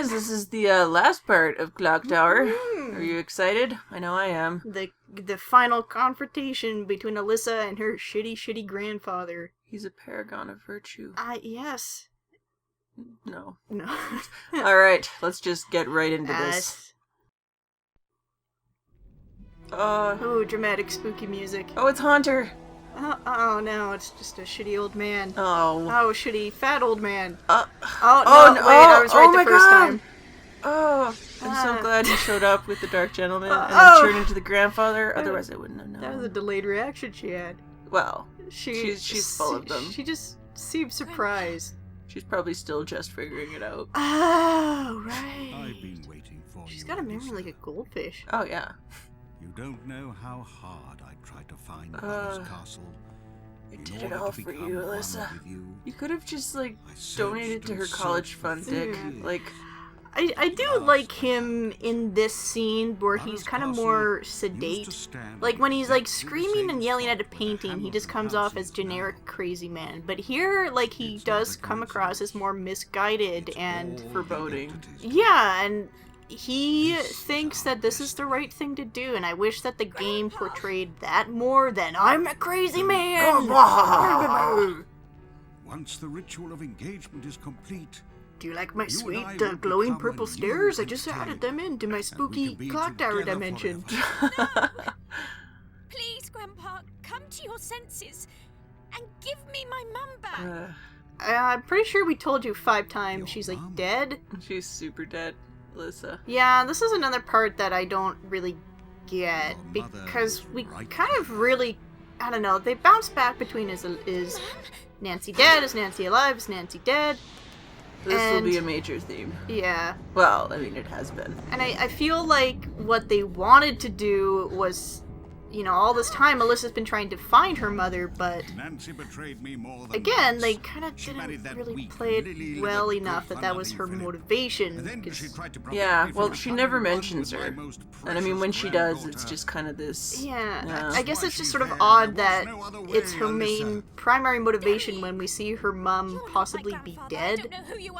guys, this is the last part of Clock Tower. Are you excited? I know I am. The final confrontation between Alyssa and her shitty grandfather. He's a paragon of virtue. Yes. No. No. Alright, let's just get right into this. Ooh, dramatic spooky music. Oh, it's Haunter! Oh no, it's just a shitty old man. Oh. Oh, shitty fat old man. No, wait, I was right the first time. Oh, I'm so glad he showed up with the Dark Gentleman and then turned into the grandfather, otherwise I wouldn't have known. That was a delayed reaction she had. Well, she's full of them. She just seemed surprised. She's probably still just figuring it out. Oh, right. I've been waiting for you. She's got a memory like a goldfish. Oh, yeah. You don't know how hard I tried to find Mother's castle. I did it all for you, Alyssa. You could have just, like, donated to her college fund, Dick. Like... I do like him in this scene where he's kind of more sedate. Like, when he's, like, screaming and yelling at a painting, he just comes off as generic crazy man. But here, like, he does come across as more misguided and... foreboding. Yeah, and he thinks that this is the right thing to do, and I wish that the game portrayed that more than, I'm a crazy man! Once the ritual of engagement is complete... Do you like my sweet, glowing purple stairs? I just added them into my spooky clock tower dimension. Please, Grandpa, come to your senses and give me my mum back. I'm pretty sure we told you 5 times she's, like, dead. She's super dead, Alyssa. Yeah, this is another part that I don't really get, because we kind of really, I don't know, they bounce back between is Nancy dead, is Nancy alive, is Nancy dead? This will be a major theme. Yeah. Well, I mean, it has been. And I feel like what they wanted to do was, you know, all this time Alyssa's been trying to find her mother, but Nancy betrayed me more than again, once. they kind of didn't really play it well enough that was her motivation. Yeah, well, she never mentions her. And I mean, when she does, it's just kind of this... Yeah, I guess it's just sort of odd that it's her main primary motivation when we see her mum possibly be dead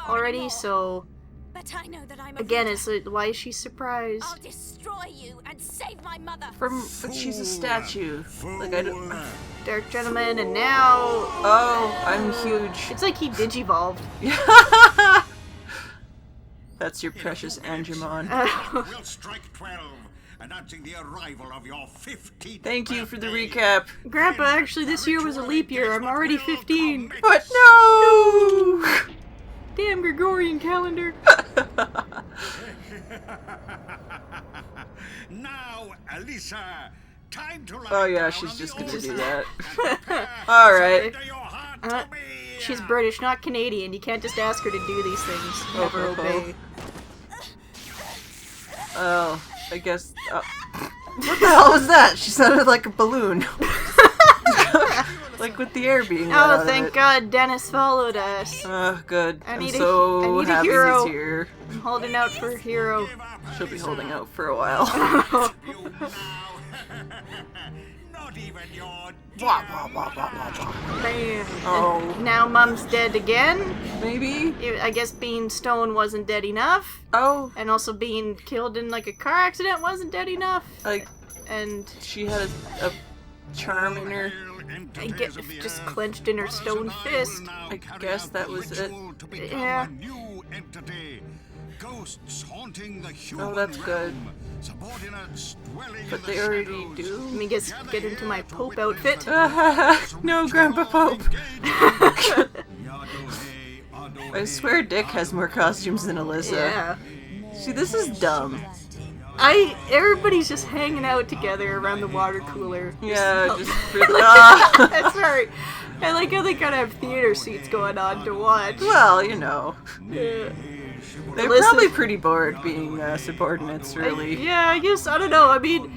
already, so... But I know that I'm again, it's like, why is she surprised? I'll destroy you and save my mother. But she's a statue. Like, I don't... Dark Gentleman, and now... Oh, I'm huge. It's like he digivolved. That's your precious Angemon. We'll strike 12, announcing the arrival of your 15th Thank you for the recap. Grandpa, actually, this year was a leap year. I'm already 15. But no! Damn Gregorian calendar. Now, Alyssa, time to oh yeah, she's just gonna do that. Alright. She's British, not Canadian. You can't just ask her to do these things. Never obey. Oh, I guess... what the hell was that? She sounded like a balloon. Like with the air being let out Oh, thank God Dennis followed us. Good. I need so a happy hero. he's here. I'm holding out for a hero. She'll be holding out for a while. Not even your Man. Oh. And now Mum's dead again. Maybe? I guess being stoned wasn't dead enough. Oh. And also being killed in like a car accident wasn't dead enough. Like, and she had a charm in her. I get just clenched in her stone fist. I guess that was it. Yeah. Ghosts haunting the human Oh, that's good. But they already do. Let me get into my Pope outfit. No, Grandpa Pope. I swear Dick has more costumes than Alyssa. Yeah. See, this is dumb. Everybody's just hanging out together around the water cooler. Yeah, just That's right. I like how they kind of have theater seats going on to watch. Well, you know. Yeah. They're probably pretty bored being subordinates, really. Yeah, I guess, I don't know. I mean,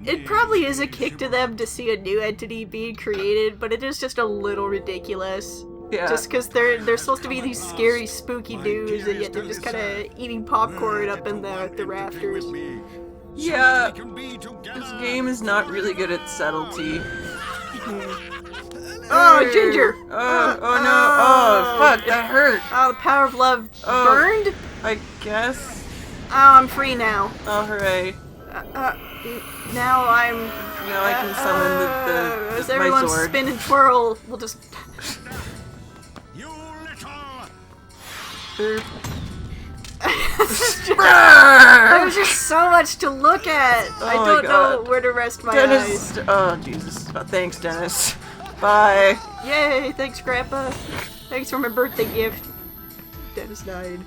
it probably is a kick to them to see a new entity being created, but it is just a little ridiculous. Yeah. Just because they're supposed to be these scary, spooky dudes, and yet they're just kind of eating popcorn up in the rafters. Yeah, this game is not really good at subtlety. Oh, Ginger! Oh no! Oh, fuck! That hurt. Oh, the power of love burned? I guess. Oh, I'm free now. Oh, hooray! Now I'm... Now I can summon as my everyone sword. spin and twirl, we'll just... You little... There was just so much to look at. I my don't know God. where to rest my Dennis! eyes. Oh, Jesus. Oh, thanks, Dennis. Bye. Yay, thanks, Grandpa. Thanks for my birthday gift. Dennis died.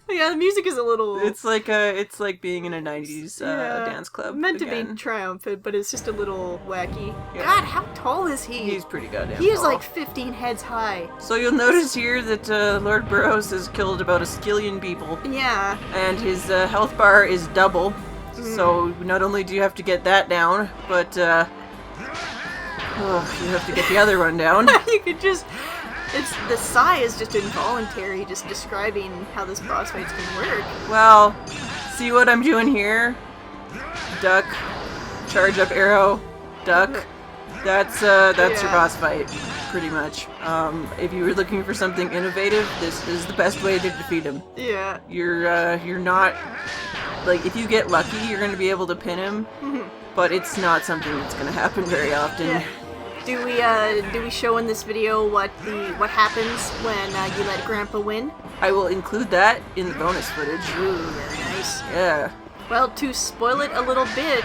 Yeah, the music is a little... It's like being in a 90s dance club. Meant to again. be triumphant, but it's just a little wacky. Yeah. God, how tall is he? He's pretty goddamn He is tall. like 15 heads high. So you'll notice here that Lord Burroughs has killed about a skillion people, Yeah. and his health bar is double. So not only do you have to get that down, but you have to get the other one down. You could just... the sigh is just involuntary, just describing how this boss fight's gonna work. Well, see what I'm doing here? Duck, charge up arrow, duck. That's your boss fight, pretty much. If you were looking for something innovative, this is the best way to defeat him. Yeah. You're not, like, if you get lucky, you're gonna be able to pin him, but it's not something that's gonna happen very often. Yeah. Do we show in this video what happens when you let Grandpa win? I will include that in the bonus footage. Ooh, very nice. Yeah. Well, to spoil it a little bit,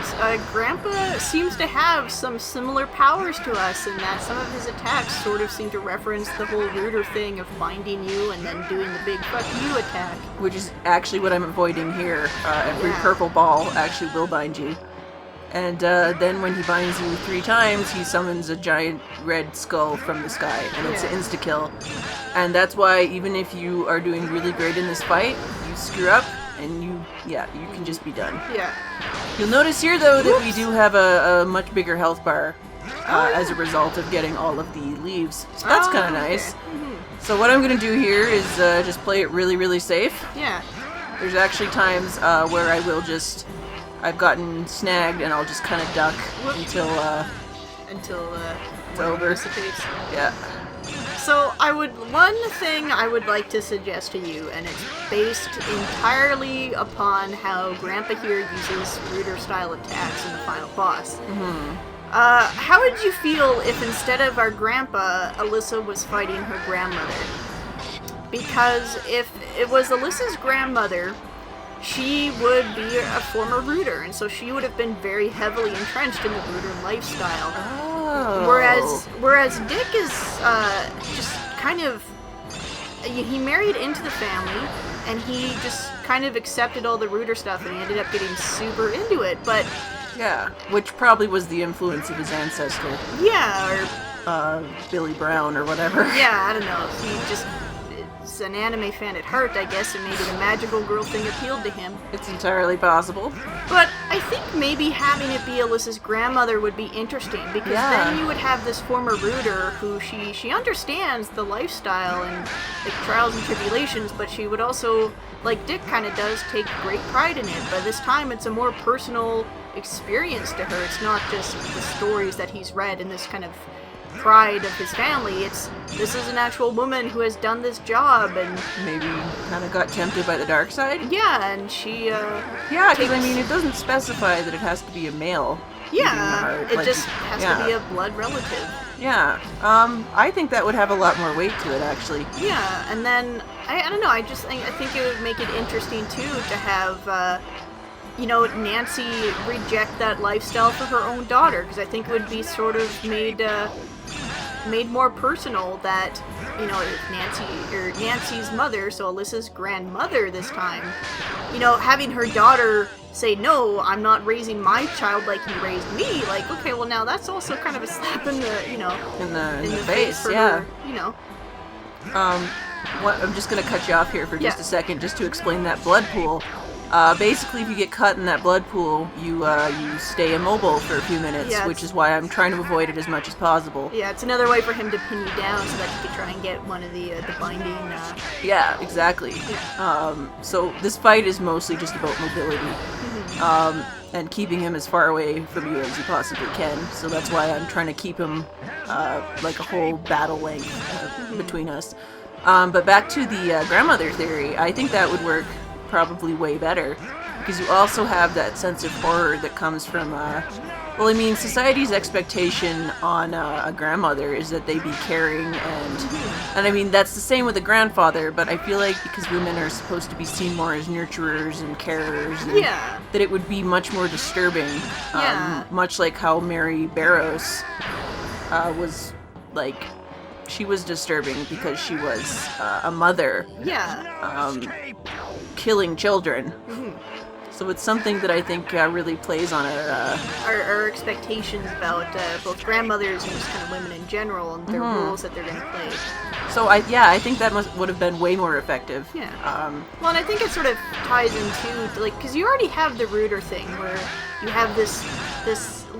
Grandpa seems to have some similar powers to us in that some of his attacks sort of seem to reference the whole Rooter thing of binding you and then doing the big fuck you attack. Which is actually what I'm avoiding here. Every Yeah. purple ball actually will bind you. And then when he binds you 3 times, he summons a giant red skull from the sky, and it's an insta-kill. And that's why even if you are doing really great in this fight, you screw up, and you can just be done. Yeah. You'll notice here, though, that we do have a much bigger health bar as a result of getting all of the leaves. So that's kind of nice. So what I'm going to do here is just play it really, really safe. Yeah. There's actually times where I will just... I've gotten snagged, and I'll just kind of duck until It's over. dissipates. Yeah. So one thing I would like to suggest to you, and it's based entirely upon how Grandpa here uses Rooter-style attacks in the final boss. How would you feel if instead of our Grandpa, Alyssa was fighting her grandmother? Because if it was Alyssa's grandmother, she would be a former Rooter, and so she would have been very heavily entrenched in the Rooter lifestyle. Oh. Whereas Dick is just kind of... He married into the family, and he just kind of accepted all the Rooter stuff, and he ended up getting super into it, but... Yeah, which probably was the influence of his ancestor. Yeah, or... Billy Brown or whatever. Yeah, I don't know. He just... It's an anime fan at heart, I guess, and maybe the magical girl thing appealed to him. It's entirely possible. But I think maybe having it be Alyssa's grandmother would be interesting, because then you would have this former Rooter who she understands the lifestyle and the trials and tribulations, but she would also, like Dick kind of does, take great pride in it. But this time it's a more personal experience to her. It's not just the stories that he's read and this kind of pride of his family. This is an actual woman who has done this job and maybe kind of got tempted by the dark side. Yeah, and she yeah, because I mean it doesn't specify that it has to be a male. Yeah, it just has to be a blood relative. Yeah, I think that would have a lot more weight to it, actually. Yeah, and then I don't know. I think it would make it interesting too to have Nancy reject that lifestyle for her own daughter, because I think it would be sort of made more personal that, if Nancy's mother, so Alyssa's grandmother this time, having her daughter say, no, I'm not raising my child like you raised me, like, okay, well now that's also kind of a slap in the, in the face for her, I'm just gonna cut you off here for just a second, just to explain that blood pool. Basically, if you get cut in that blood pool, you stay immobile for a few minutes, which is why I'm trying to avoid it as much as possible. Yeah, it's another way for him to pin you down so that he could try and get one of the binding... Yeah, exactly. Yeah. So this fight is mostly just about mobility. and keeping him as far away from you as you possibly can. So that's why I'm trying to keep him like a whole battle length between us. But back to the grandmother theory, I think that would work probably way better, because you also have that sense of horror that comes from well, I mean, society's expectation on a grandmother is that they be caring, and I mean, that's the same with a grandfather, but I feel like because women are supposed to be seen more as nurturers and carers, and that it would be much more disturbing, much like how Mary Barrows was, like, she was disturbing because she was a mother, killing children. So it's something that I think really plays on our expectations about both grandmothers and just kind of women in general and their roles that they're going to play. So I think that would have been way more effective. Yeah. Well, and I think it sort of ties into, like, because you already have the Rooter thing where you have this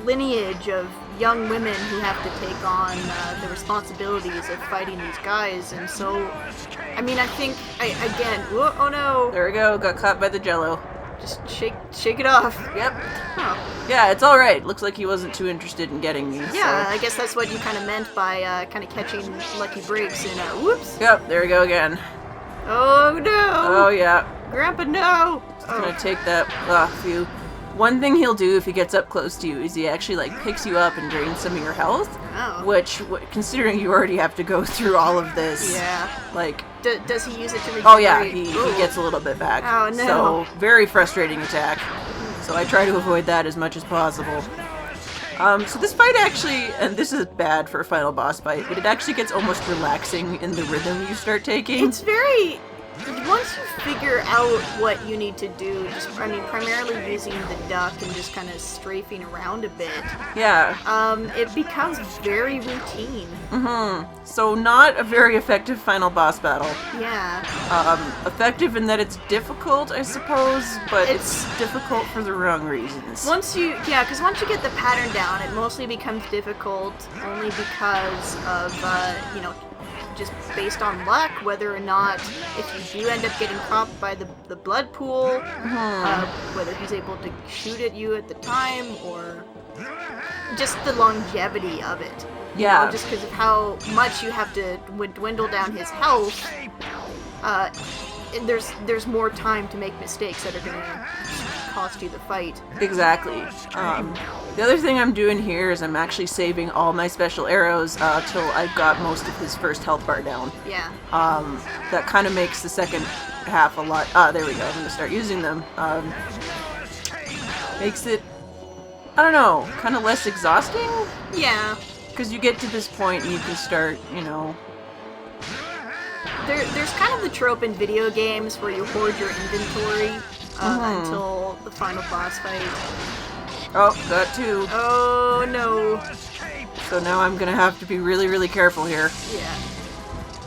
lineage of young women who have to take on the responsibilities of fighting these guys, and so, I mean, I think, oh no! There we go, got caught by the jello. Just shake it off. Yep. Huh. Yeah, it's alright. Looks like he wasn't too interested in getting me. Yeah, so. I guess that's what you kind of meant by kind of catching lucky breaks and whoops. Yep, there we go again. Oh no! Oh yeah. Grandpa, no! Just gonna take that off you. One thing he'll do if he gets up close to you is he actually, like, picks you up and drains some of your health. Oh. Which, considering you already have to go through all of this, like... does he use it to regenerate? Oh yeah, he gets a little bit back. Oh no. So, very frustrating attack. So I try to avoid that as much as possible. So this fight actually, and this is bad for a final boss fight, but it actually gets almost relaxing in the rhythm you start taking. It's very... Once you figure out what you need to do, just, I mean, primarily using the duck and just kind of strafing around a bit. Yeah. It becomes very routine. So not a very effective final boss battle. Yeah. Effective in that it's difficult, I suppose, but it's difficult for the wrong reasons. Because once you get the pattern down, it mostly becomes difficult only because of, just based on luck, whether or not, if you do end up getting cropped by the blood pool, whether he's able to shoot at you at the time, or just the longevity of it. You know, just because of how much you have to dwindle down his health, there's more time to make mistakes that are going to cost you the fight. Exactly. The other thing I'm doing here is I'm actually saving all my special arrows till I've got most of his first health bar down. Yeah. That kind of makes the second half a lot... there we go. I'm going to start using them. Makes it, I don't know, kind of less exhausting? Yeah. Because you get to this point and you can start, There's kind of the trope in video games where you hoard your inventory until the final boss fight. Oh, that too. Oh no. So now I'm gonna have to be really, really careful here. Yeah.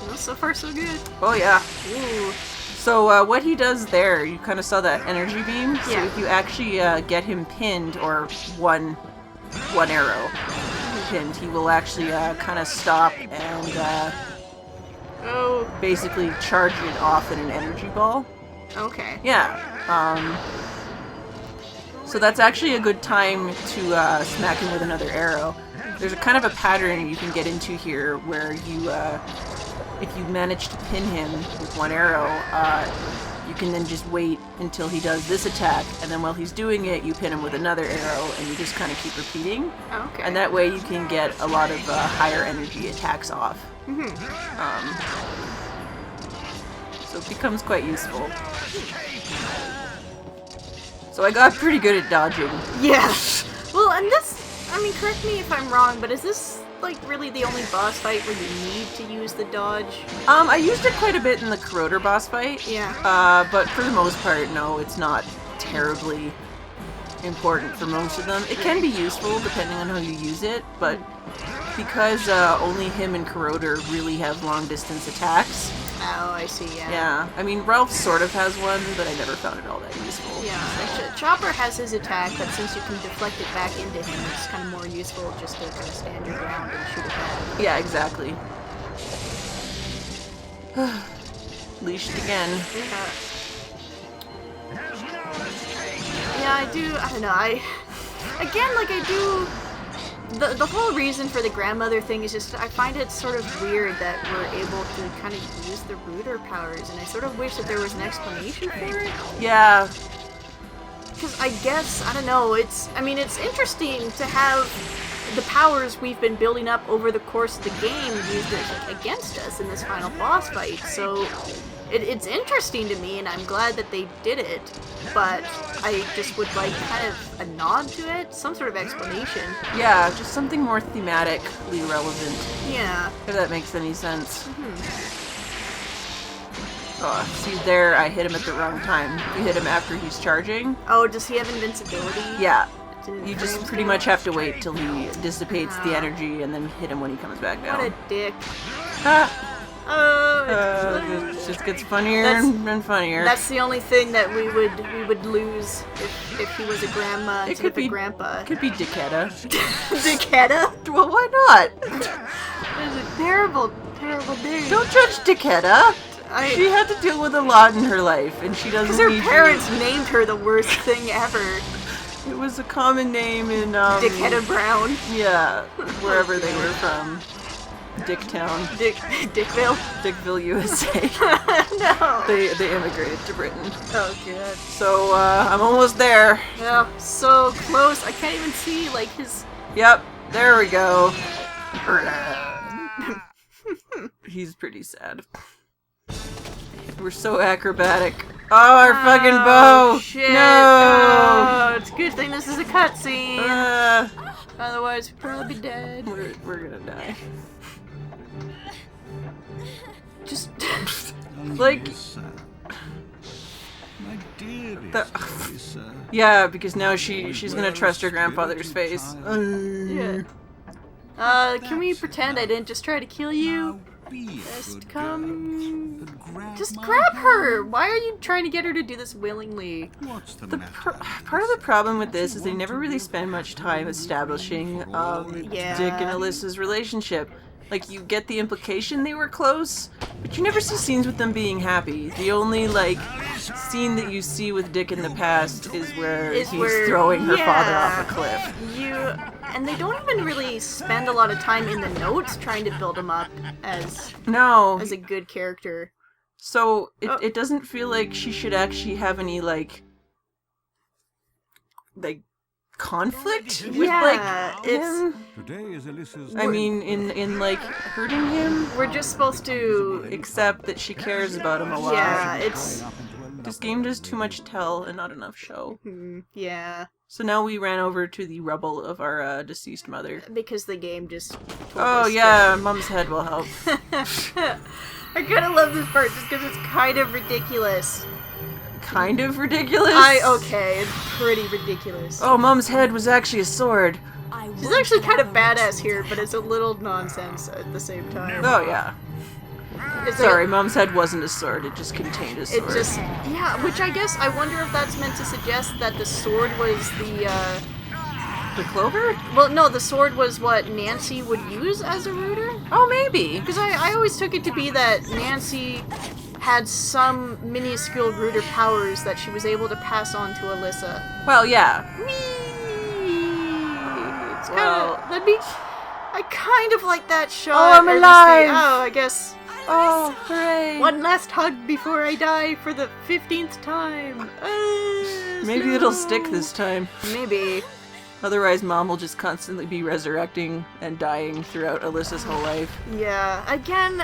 Well, so far so good. Oh yeah. Ooh. So what he does there, you kind of saw that energy beam. So Yeah. if you actually get him pinned, or one arrow pinned, he will actually kind of stop and basically charge it off in an energy ball. Okay. Yeah. So that's actually a good time to smack him with another arrow. There's a kind of a pattern you can get into here where you, if you manage to pin him with one arrow, you can then just wait until he does this attack, and then while he's doing it, you pin him with another arrow, and you just kind of keep repeating. Okay. And that way you can get a lot of higher energy attacks off. So it becomes quite useful. So I got pretty good at dodging. Yeah. Well, and this, I mean, correct me if I'm wrong, but is this, like, really the only boss fight where you need to use the dodge? I used it quite a bit in the Corroder boss fight. Yeah. But for the most part, no, it's not terribly important for most of them. It can be useful depending on how you use it, but because only him and Corroder really have long distance attacks. Oh, I see, yeah. Yeah, I mean, Ralph sort of has one, but I never found it all that useful. Yeah, Chopper has his attack, but since you can deflect it back into him, it's kind of more useful just to kind of stand your ground and shoot it back. Yeah, exactly. Leashed again. Yeah. Yeah, I do. I don't know. I do. The whole reason for the grandmother thing is just I find it sort of weird that we're able to kind of use the Rooter powers, and I sort of wish that there was an explanation for it. Yeah. Because I guess, I don't know, it's interesting to have the powers we've been building up over the course of the game used against us in this final boss fight, so it's interesting to me, and I'm glad that they did it, but I just would like kind of a nod to it, some sort of explanation. Yeah, just something more thematically relevant. Yeah. If that makes any sense. Oh, see there, I hit him at the wrong time. You hit him after he's charging. Oh, does he have invincibility? Yeah. You just pretty much have to wait till he dissipates the energy and then hit him when he comes back down. What a dick. It just gets funnier and funnier. That's the only thing that we would lose if he was a grandma instead of a grandpa. It could be Dicketta. Dicketta? Well, why not? That is a terrible, terrible name. Don't judge Dicketta. She had to deal with a lot in her life, and she doesn't need because her parents named her the worst thing ever. It was a common name in, Dicketta Brown. Yeah, wherever they were from. Dicktown. Dickville? Dickville, USA. No. They immigrated to Britain. Oh, God. So, I'm almost there. Yeah, so close. I can't even see, like, his... Yep, there we go. He's pretty sad. We're so acrobatic. Oh, our fucking bow! Shit. No! Oh, it's a good thing this is a cutscene. Otherwise, we'd probably be dead. We're gonna die. Just... like... My dear yeah, because now she's gonna trust her grandfather's face. Yeah. Can we pretend I didn't just try to kill you? Just come... Just grab her! Why are you trying to get her to do this willingly? Part of the problem with this is they never really spend much time establishing Dick and Alyssa's relationship. Like, you get the implication they were close, but you never see scenes with them being happy. The only, like, scene that you see with Dick in the past is where he's throwing her father off a cliff. And they don't even really spend a lot of time in the notes trying to build him up as a good character. So, it doesn't feel like she should actually have any, like conflict with, him. I mean, in like, hurting him? We're just supposed to accept that she cares about him a lot. Yeah, it's... This game does too much tell and not enough show. Yeah. So now we ran over to the rubble of our deceased mother. Because the game just told Oh us yeah, Mom's head will help. I kind of love this part just because it's kind of ridiculous. Kind of ridiculous? Okay, it's pretty ridiculous. Oh, Mom's head was actually a sword. She's actually kind of badass here, but it's a little nonsense at the same time. Oh yeah. Sorry, Mom's head wasn't a sword, it just contained a sword. Yeah, which I guess, I wonder if that's meant to suggest that the sword was the clover? Well, no, the sword was what Nancy would use as a rooter? Oh, maybe. Because I always took it to be that Nancy had some minuscule rooter powers that she was able to pass on to Alyssa. Well, yeah. It's that'd be... I kind of like that shot. Oh, I'm alive! I guess... Oh, hooray! One last hug before I die for the 15th time. Maybe it'll stick this time. Maybe. Otherwise, Mom will just constantly be resurrecting and dying throughout Alyssa's whole life. Yeah. Again,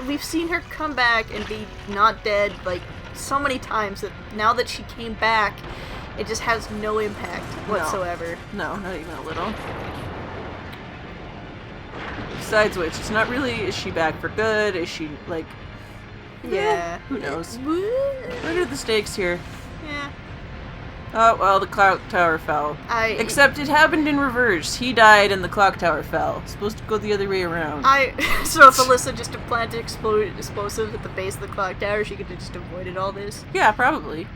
we've seen her come back and be not dead, like, so many times that now that she came back, it just has no impact whatsoever. No, not even a little. Besides which, it's not really, is she back for good? Is she, like... Yeah. Who knows? What are the stakes here? Yeah. Oh, well, the clock tower fell. Except it happened in reverse. He died and the clock tower fell. It's supposed to go the other way around. So if Alyssa just planted explosive at the base of the clock tower, she could have just avoided all this? Yeah, probably.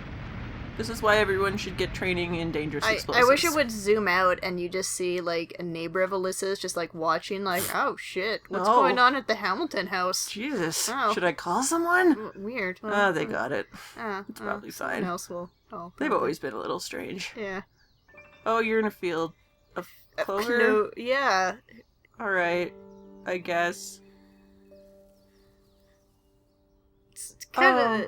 This is why everyone should get training in dangerous explosives. I wish it would zoom out and you just see, like, a neighbor of Alyssa's just, like, watching, like, oh, shit, what's going on at the Hamilton house? Jesus. Oh. Should I call someone? Weird. Well, they got it. It's probably fine. Someone else will Oh, They've always been a little strange. yeah. Oh, you're in a field of clover? Yeah. Alright, I guess. It's kind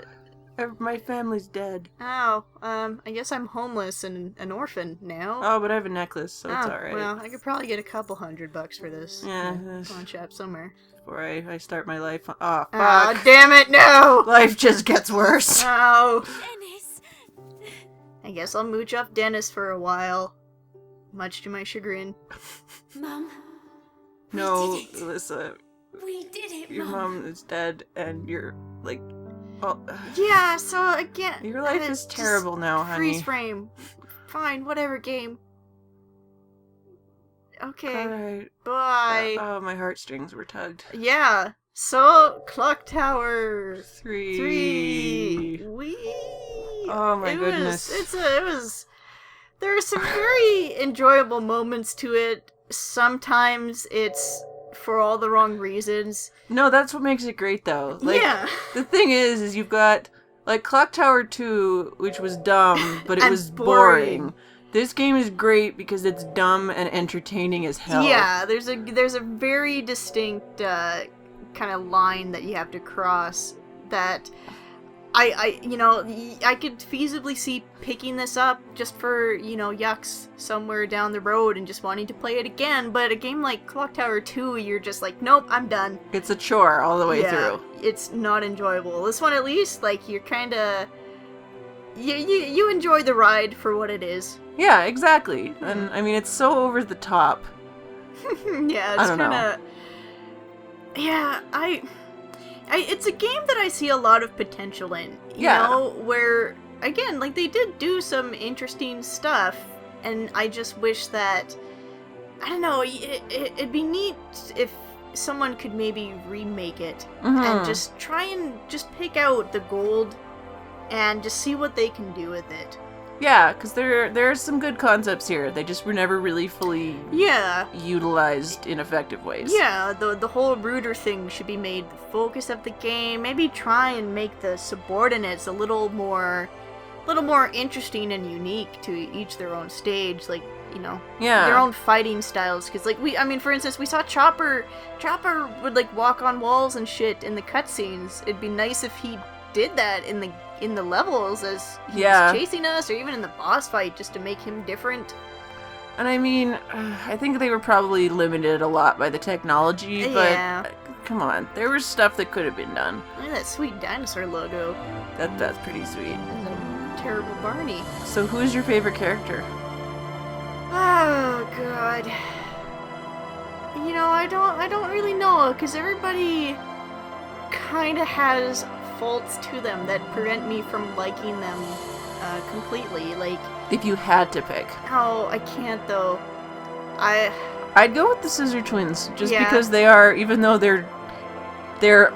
of. My family's dead. Oh, I guess I'm homeless and an orphan now. Oh, but I have a necklace, so it's alright. Well, I could probably get a couple $100 for this. Yeah. Pawn shop somewhere. Before I start my life. Oh, fuck. Oh, damn it, no! Life just gets worse. Oh. Dennis! I guess I'll mooch off Dennis for a while. Much to my chagrin. Mum, No, we did it. Alyssa, We did it, your Mum. mom is dead, and you're, like... Oh, Yeah, so again... your life is just terrible now, honey. Freeze frame. Fine, whatever, game. Okay, Alright. bye. Oh, my heartstrings were tugged. Yeah, so, Clock Tower. 3. Wee. Oh my goodness. There are some very enjoyable moments to it. Sometimes it's for all the wrong reasons. No, that's what makes it great, though. Like, Yeah. the thing is you've got, like, Clock Tower 2, which was dumb, but it And was boring. boring. This game is great because it's dumb and entertaining as hell. Yeah, there's a very distinct kind of line that you have to cross that I could feasibly see picking this up just for, yucks somewhere down the road and just wanting to play it again, but a game like Clock Tower 2, you're just like, nope, I'm done. It's a chore all the way through. It's not enjoyable. This one, at least, like, you're kind of... You enjoy the ride for what it is. Yeah, exactly. And, I mean, it's so over the top. Yeah, it's I don't know. kind of... Yeah, it's a game that I see a lot of potential in. You know, where, again, like, they did do some interesting stuff, and I just wish that... I don't know, it'd be neat if someone could maybe remake it, and just try and just pick out the gold, and just see what they can do with it. Yeah, because there are some good concepts here. They just were never really fully utilized in effective ways. Yeah, the whole rooter thing should be made the focus of the game. Maybe try and make the subordinates a little more interesting and unique to each their own stage. Like, their own fighting styles. Because, like, for instance, we saw Chopper would, like, walk on walls and shit in the cutscenes. It'd be nice if he did that in the levels as he was chasing us, or even in the boss fight, just to make him different. And I mean, I think they were probably limited a lot by the technology, but come on, there was stuff that could have been done. Look at that sweet dinosaur logo. That's pretty sweet. That's a terrible Barney. So who's your favorite character? Oh god. I don't really know, because everybody kind of has faults to them that prevent me from liking them completely. Like, If you had to pick. oh, I can't though. I'd go with the Scissor Twins, just because they are, even though they're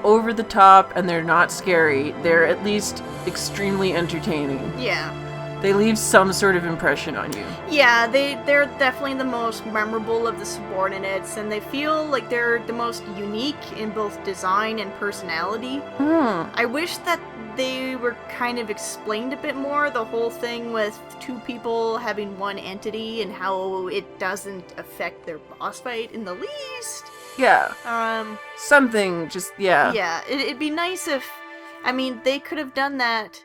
over the top and they're not scary, they're at least extremely entertaining. Yeah. They leave some sort of impression on you. Yeah, they're definitely the most memorable of the subordinates, and they feel like they're the most unique in both design and personality. I wish that they were kind of explained a bit more, the whole thing with two people having one entity and how it doesn't affect their boss fight in the least. Yeah. Something, Yeah, it'd be nice if... they could have done that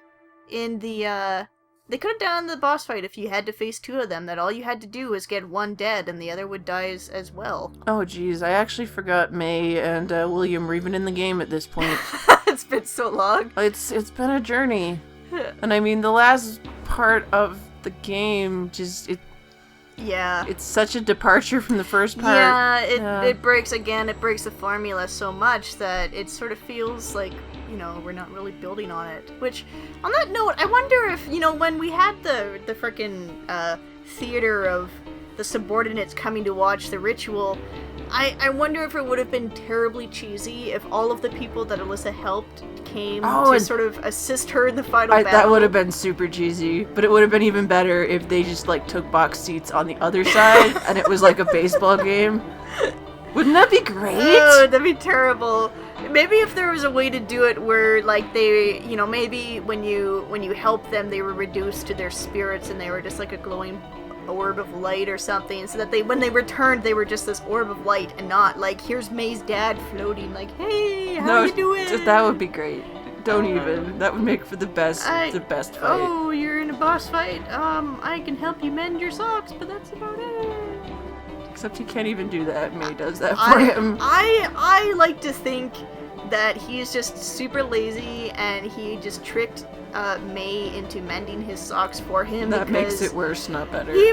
in the, They could have done the boss fight if you had to face two of them, that all you had to do was get one dead and the other would die as well. Oh geez, I actually forgot May and William were even in the game at this point. It's been so long. It's been a journey. And I mean, the last part of the game it's such a departure from the first part. It breaks the formula so much that it sort of feels like, we're not really building on it. Which, on that note, I wonder if, when we had the frickin' theater of the subordinates coming to watch the ritual, I wonder if it would have been terribly cheesy if all of the people that Alyssa helped came to sort of assist her in the final battle. That would have been super cheesy, but it would have been even better if they just, like, took box seats on the other side and it was like a baseball game. Wouldn't that be great? Oh, that'd be terrible. Maybe if there was a way to do it where, like, they, you know, maybe when you help them, they were reduced to their spirits and they were just like a glowing orb of light or something, so that when they returned, they were just this orb of light and not like, here's May's dad floating, like, hey, how you doing? That would be great. Don't even. That would make for the best fight. Oh, you're in a boss fight. I can help you mend your socks, but that's about it. Except he can't even do that. May does that for him. I like to think that he's just super lazy and he just tricked May into mending his socks for him. That makes it worse, not better. He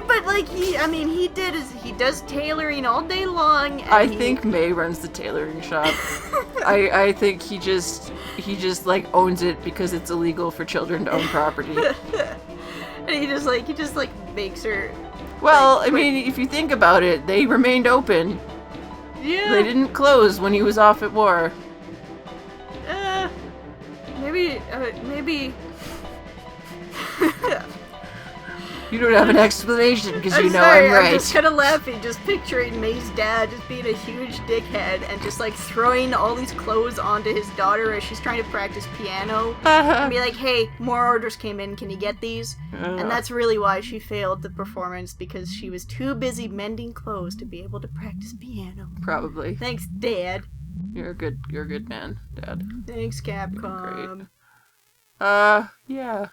does tailoring all day long. And I think May runs the tailoring shop. I think he just like owns it because it's illegal for children to own property. And he just makes her. Well, I mean, if you think about it, they remained open. Yeah. They didn't close when he was off at war. Maybe. You don't have an explanation because you know sorry, I'm right. I'm just kind of laughing, just picturing May's dad just being a huge dickhead and just like throwing all these clothes onto his daughter as she's trying to practice piano. And be like, hey, more orders came in, can you get these? And that's really why she failed the performance, because she was too busy mending clothes to be able to practice piano. Probably. Thanks, Dad. You're a good man, Dad. Thanks, Capcom. Great. Yeah.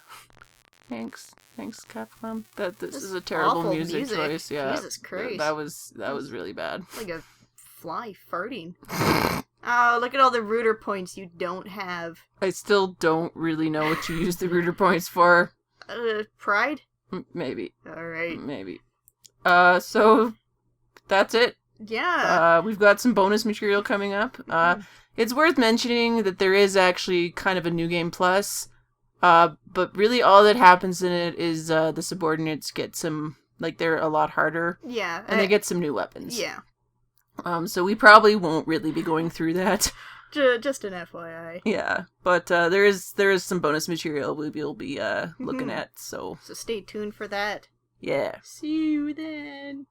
Thanks, Capcom. This is a terrible music choice. Yeah, Jesus Christ. That was really bad. Like a fly farting. Oh, look at all the rooter points you don't have. I still don't really know what you use the rooter points for. Pride? Maybe. Alright. Maybe. So that's it. Yeah. We've got some bonus material coming up. It's worth mentioning that there is actually kind of a new game plus. But really all that happens in it is the subordinates get some, like, they're a lot harder. Yeah. And they get some new weapons. Yeah. So we probably won't really be going through that. Just an FYI. Yeah, but there is some bonus material we'll be looking at, so stay tuned for that. Yeah. See you then.